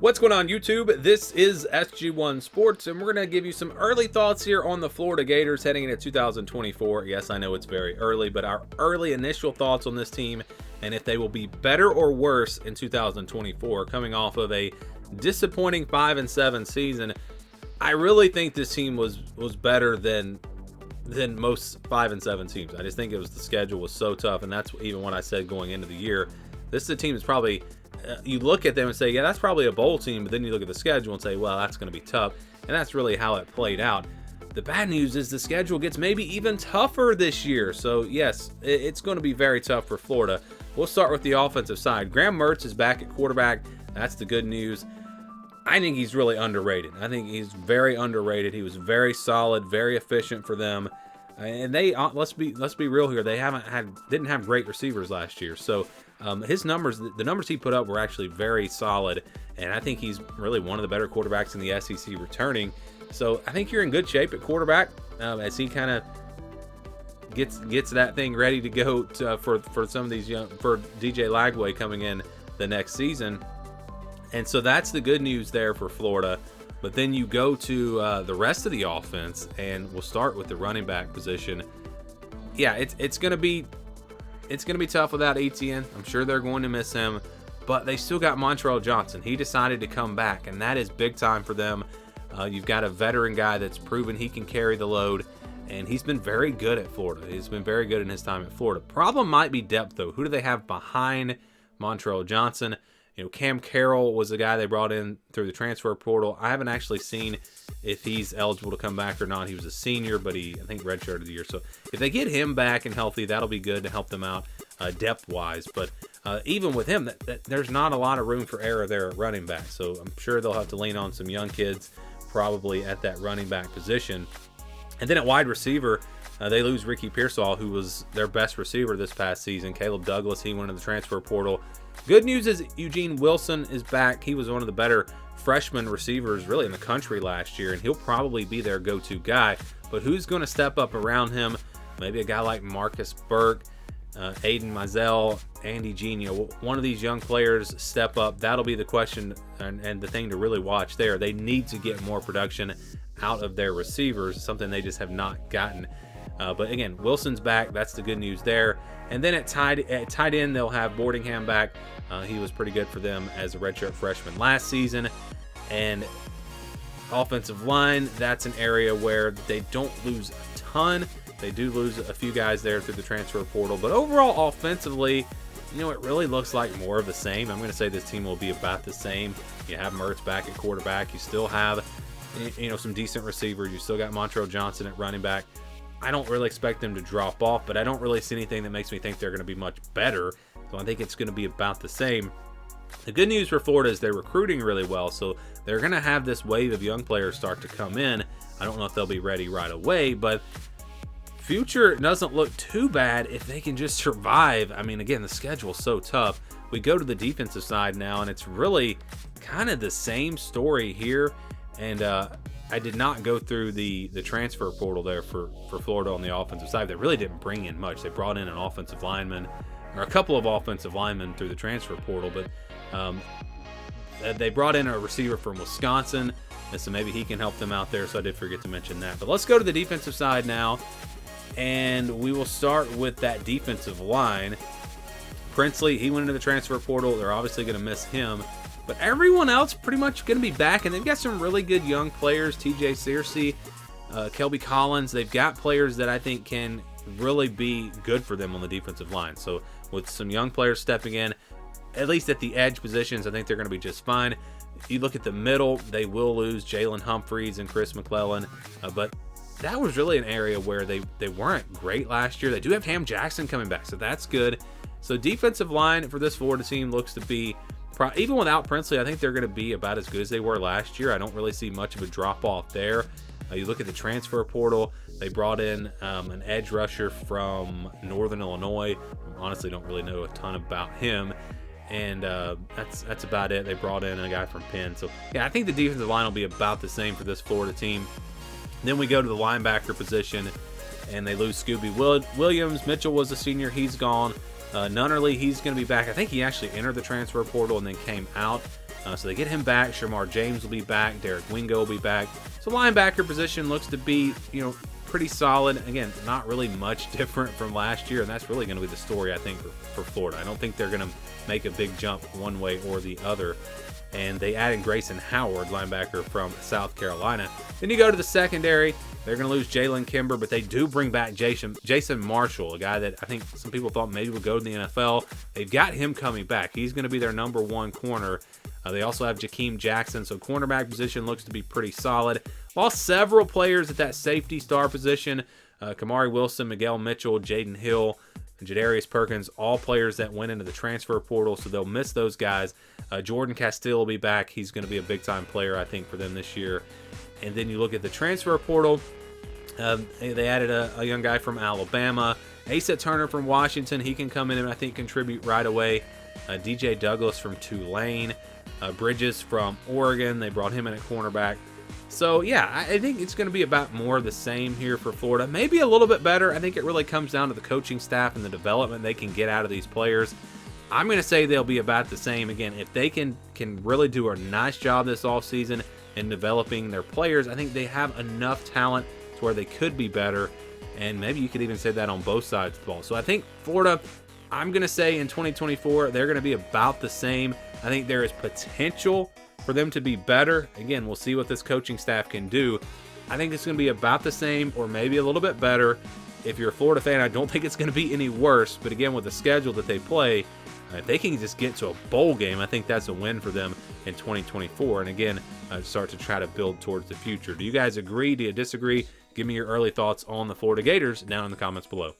What's going on, YouTube? This is SG1 Sports, and we're going to give you some early thoughts here on the Florida Gators heading into 2024. Yes, I know it's very early, but our early initial thoughts on this team and if they will be better or worse in 2024, coming off of a disappointing 5-7 season. I really think this team was better than most 5-7 teams. I just think it was the schedule was so tough, and that's even what I said going into the year. This is a team that's probably you look at them and say, yeah, that's probably a bowl team, but then you look at the schedule and say, well, that's going to be tough, and that's really how it played out. The bad news is the schedule gets maybe even tougher this year, so yes, it's going to be very tough for Florida. We'll start with the offensive side. Graham Mertz is back at quarterback. That's the good news. I think he's really underrated. I think he's very underrated. He was very solid, very efficient for them. And they let's be real here. They didn't have great receivers last year. So his numbers, the numbers he put up were actually very solid. And I think he's really one of the better quarterbacks in the SEC returning. So I think you're in good shape at quarterback as he kind of gets that thing ready to go for some of these for DJ Lagway coming in the next season. And so that's the good news there for Florida. But then you go to the rest of the offense, and we'll start with the running back position. Yeah, it's gonna be tough without Etienne. I'm sure they're going to miss him, but they still got Montreal Johnson. He decided to come back, and that is big time for them. You've got a veteran guy that's proven he can carry the load, and he's been very good at Florida. He's been very good in his time at Florida. Problem might be depth, though. Who do they have behind Montreal Johnson? You know, Cam Carroll was the guy they brought in through the transfer portal. I haven't actually seen if he's eligible to come back or not. He was a senior, but I think redshirted the year. So if they get him back and healthy, that'll be good to help them out depth-wise. But even with him, there's not a lot of room for error there at running back. So I'm sure they'll have to lean on some young kids probably at that running back position. And then at wide receiver, they lose Ricky Pearsall, who was their best receiver this past season. Caleb Douglas, he went in the transfer portal. Good news is Eugene Wilson is back. He was one of the better freshman receivers really in the country last year, and he'll probably be their go-to guy. But who's going to step up around him? Maybe a guy like Marcus Burke, Aiden Mizell, Andy Genio. One of these young players step up. That'll be the question and the thing to really watch there. They need to get more production out of their receivers, something they just have not gotten. But again, Wilson's back. That's the good news there. And then at tight end, they'll have Boardingham back. He was pretty good for them as a redshirt freshman last season. And offensive line, that's an area where they don't lose a ton. They do lose a few guys there through the transfer portal. But overall, offensively, it really looks like more of the same. I'm going to say this team will be about the same. You have Mertz back at quarterback. You still have, some decent receivers. You still got Montreal Johnson at running back. I don't really expect them to drop off, but I don't really see anything that makes me think they're going to be much better. So I think it's going to be about the same. The good news for Florida is they're recruiting really well, so they're going to have this wave of young players start to come in. I don't know if they'll be ready right away, but future doesn't look too bad if they can just survive. I mean, again, the schedule's so tough. We go to the defensive side now, and it's really kind of the same story here. And I did not go through the transfer portal there for Florida on the offensive side. They really didn't bring in much. They brought in an offensive lineman, or a couple of offensive linemen through the transfer portal, but they brought in a receiver from Wisconsin, and so maybe he can help them out there, so I did forget to mention that. But let's go to the defensive side now, and we will start with that defensive line. Princely, he went into the transfer portal. They're obviously going to miss him. But everyone else pretty much going to be back, and they've got some really good young players. TJ Searcy, Kelby Collins. They've got players that I think can really be good for them on the defensive line. So with some young players stepping in, at least at the edge positions, I think they're going to be just fine. If you look at the middle, they will lose Jalen Humphreys and Chris McClellan, but that was really an area where they weren't great last year. They do have Ham Jackson coming back, so that's good. So defensive line for this Florida team looks to be, even without Princely, I think they're going to be about as good as they were last year. I don't really see much of a drop-off there. You look at the transfer portal, they brought in an edge rusher from Northern Illinois. Honestly, don't really know a ton about him. And that's about it. They brought in a guy from Penn. So, yeah, I think the defensive line will be about the same for this Florida team. Then we go to the linebacker position, and they lose Scooby Williams. Mitchell was a senior. He's gone. Nunnerly, he's going to be back. I think he actually entered the transfer portal and then came out. So they get him back. Shamar James will be back. Derek Wingo will be back. So linebacker position looks to be, pretty solid. Again, not really much different from last year, and that's really going to be the story, I think, for Florida. I don't think they're going to make a big jump one way or the other. And they added Grayson Howard, linebacker from South Carolina. Then you go to the secondary. They're going to lose Jalen Kimber, but they do bring back Jason Marshall, a guy that I think some people thought maybe would go to the NFL. They've got him coming back. He's going to be their number one corner. They also have Jakeem Jackson, so cornerback position looks to be pretty solid. Lost several players at that safety star position. Kamari Wilson, Miguel Mitchell, Jaden Hill, and Jadarius Perkins, all players that went into the transfer portal, so they'll miss those guys. Jordan Castile will be back. He's going to be a big-time player, I think, for them this year. And then you look at the transfer portal. They added a young guy from Alabama. Asa Turner from Washington. He can come in and, I think, contribute right away. DJ Douglas from Tulane. Bridges from Oregon. They brought him in at cornerback. So, yeah, I think it's going to be about more of the same here for Florida. Maybe a little bit better. I think it really comes down to the coaching staff and the development they can get out of these players. I'm going to say they'll be about the same. Again, if they can really do a nice job this offseason in developing their players, I think they have enough talent to where they could be better. And maybe you could even say that on both sides of the ball. So I think Florida, I'm going to say in 2024, they're going to be about the same. I think there is potential for them to be better. Again, we'll see what this coaching staff can do. I think it's going to be about the same or maybe a little bit better. If you're a Florida fan, I don't think it's going to be any worse. But again, with the schedule that they play, if they can just get to a bowl game, I think that's a win for them in 2024. And again, start to try to build towards the future. Do you guys agree? Do you disagree? Give me your early thoughts on the Florida Gators down in the comments below.